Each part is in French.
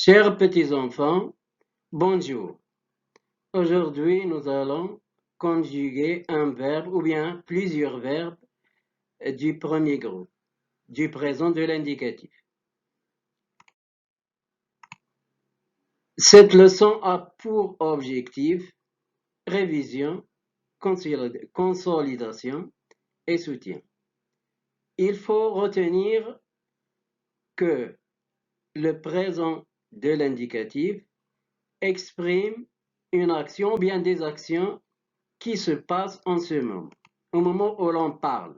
Chers petits-enfants, bonjour. Aujourd'hui, nous allons conjuguer un verbe ou bien plusieurs verbes du premier groupe, du présent de l'indicatif. Cette leçon a pour objectif révision, consolidation et soutien. Il faut retenir que le présent de l'indicatif exprime une action ou bien des actions qui se passent en ce moment, au moment où l'on parle.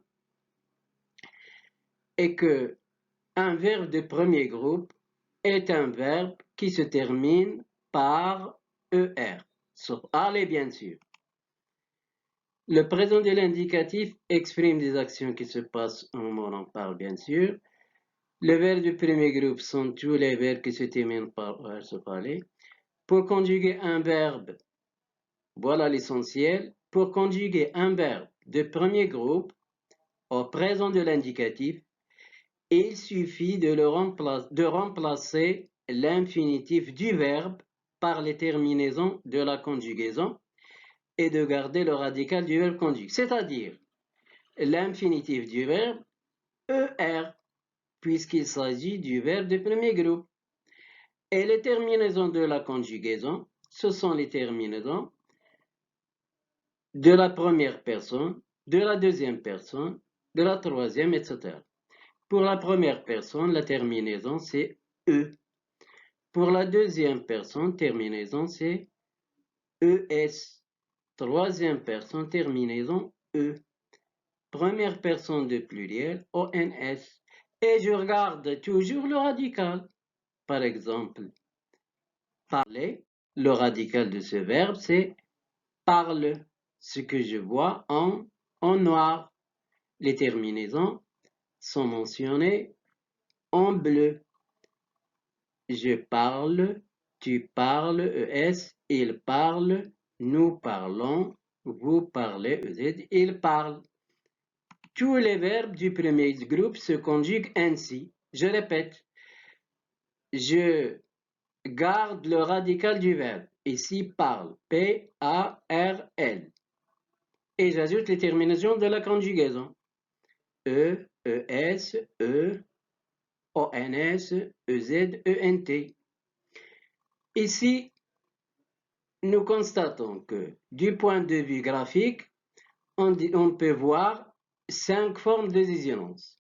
Et que un verbe de premier groupe est un verbe qui se termine par ER, sauf aller bien sûr. Le présent de l'indicatif exprime des actions qui se passent au moment où on parle bien sûr. Les verbes du premier groupe sont tous les verbes qui se terminent par ER, sauf aller. Pour conjuguer un verbe, voilà l'essentiel. Pour conjuguer un verbe de premier groupe au présent de l'indicatif, il suffit de remplacer l'infinitif du verbe par les terminaisons de la conjugaison et de garder le radical du verbe conjugué, c'est-à-dire l'infinitif du verbe ER, puisqu'il s'agit du verbe de premier groupe. Et les terminaisons de la conjugaison, ce sont les terminaisons de la première personne, de la deuxième personne, de la troisième, etc. Pour la première personne, la terminaison, c'est E. Pour la deuxième personne, terminaison, c'est ES. Troisième personne, terminaison, E. Première personne de pluriel, ONS. Et je regarde toujours le radical. Par exemple, parler, le radical de ce verbe, c'est parle. Ce que je vois en noir. Les terminaisons sont mentionnées en bleu. Je parle, tu parles, ES, il parle, nous parlons, vous parlez, EZ, il parle. Tous les verbes du premier groupe se conjuguent ainsi. Je répète, je garde le radical du verbe. Ici, parle, P-A-R-L. Et j'ajoute les terminaisons de la conjugaison. E, ES, E, ONS, EZ, ENT. Ici, nous constatons que du point de vue graphique, on peut voir 5 formes de désinence.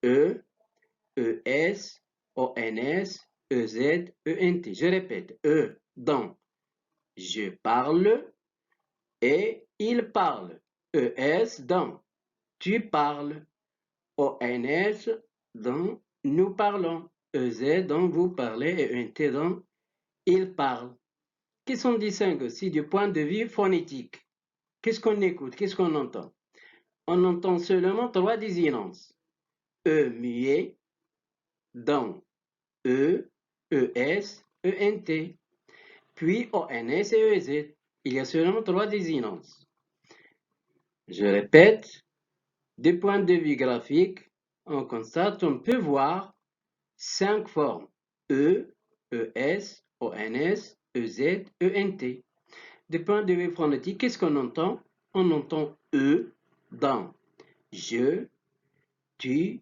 E, ES, ONS, EZ, ENT. Je répète, E dans je parle et il parle. ES dans tu parles. ONS dans nous parlons. EZ dans vous parlez et ENT dans il parle. Qui sont distincts aussi du point de vue phonétique. Qu'est-ce qu'on écoute? Qu'est-ce qu'on entend? On entend seulement 3 désinences. E muet, dans, E, ES, ENT, puis ONS et EZ. Il y a seulement 3 désinences. Je répète, du point de vue graphique, on constate, on peut voir 5 formes. E, ES, ONS, EZ, ENT. Du point de vue phonétique, qu'est-ce qu'on entend? On entend E dans je, tu,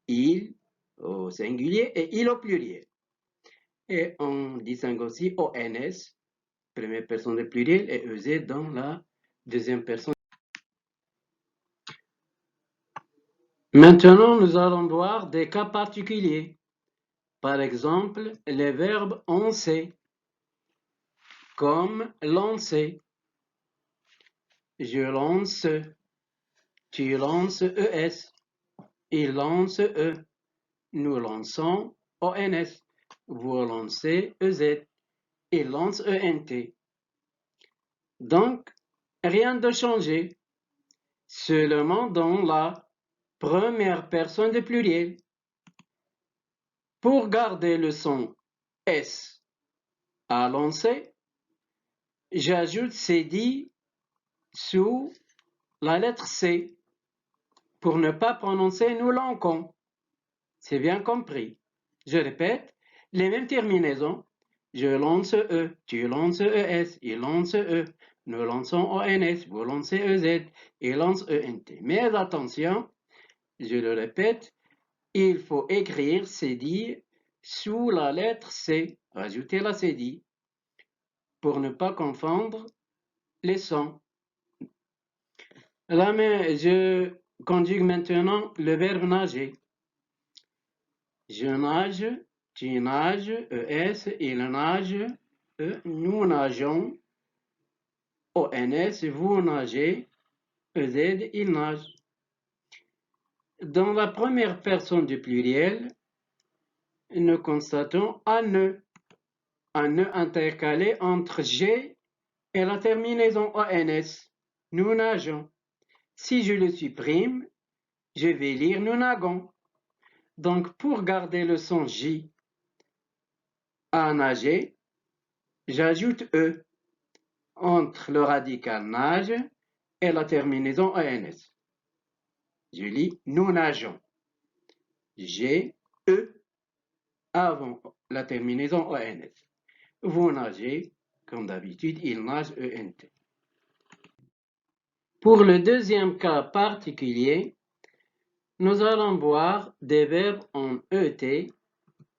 il au singulier et il au pluriel. Et on distingue aussi ONS, première personne du pluriel, et EZ dans la deuxième personne. Maintenant, nous allons voir des cas particuliers. Par exemple, les verbes oncer, comme lancer. Je lance, tu lances ES, il lance E, nous lançons ONS, vous lancez EZ, il lance ENT. Donc, rien de changé, seulement dans la première personne du pluriel. Pour garder le son S à lancer, j'ajoute CD sous la lettre C pour ne pas prononcer nous lançons. C'est bien compris. Je répète, Les mêmes terminaisons. Je lance E, tu lances ES, il lance E, nous lançons ONS, vous lancez EZ, il lance ENT. Mais attention, je le répète, il faut écrire CD sous la lettre C, rajouter la CD, pour ne pas confondre les sons. Là, je conjugue maintenant le verbe nager. Je nage, tu nages, ES, il nage, E, nous nageons, ONS, vous nagez, EZ, il nage. Dans la première personne du pluriel, nous constatons un nœud intercalé entre G et la terminaison ONS. Nous nageons. Si je le supprime, je vais lire nous nagons. Donc, pour garder le son J à nager, j'ajoute E entre le radical nage et la terminaison ENS. Je lis nous nageons. J'ai E avant la terminaison ENS. Vous nagez, comme d'habitude, il nage ENT. Pour le deuxième cas particulier, nous allons voir des verbes en ET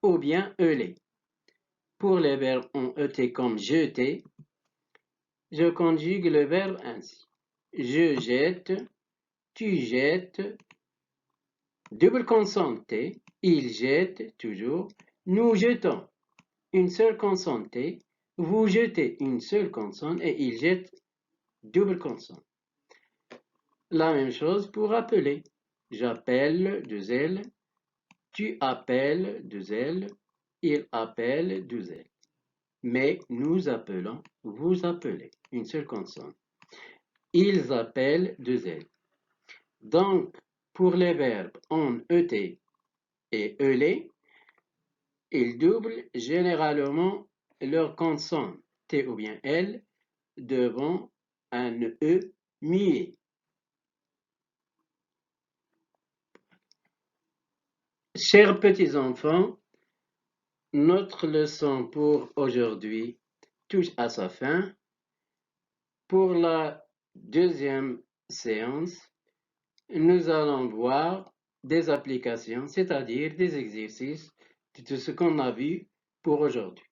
ou bien ELE. Pour les verbes en ET comme jeter, je conjugue le verbe ainsi. Je jette, tu jettes, double consonne T, il jette toujours, nous jetons, une seule consonne T, vous jetez une seule consonne et il jette double consonne. La même chose pour appeler. J'appelle, deux L, tu appelles, deux L, il appelle, deux L. Mais nous appelons, vous appelez, une seule consonne. Ils appellent, deux L. Donc, pour les verbes en ET et ELE, ils doublent généralement leur consonne T ou bien L devant un E muet. Chers petits enfants, notre leçon pour aujourd'hui touche à sa fin. Pour la deuxième séance, nous allons voir des applications, c'est-à-dire des exercices de tout ce qu'on a vu pour aujourd'hui.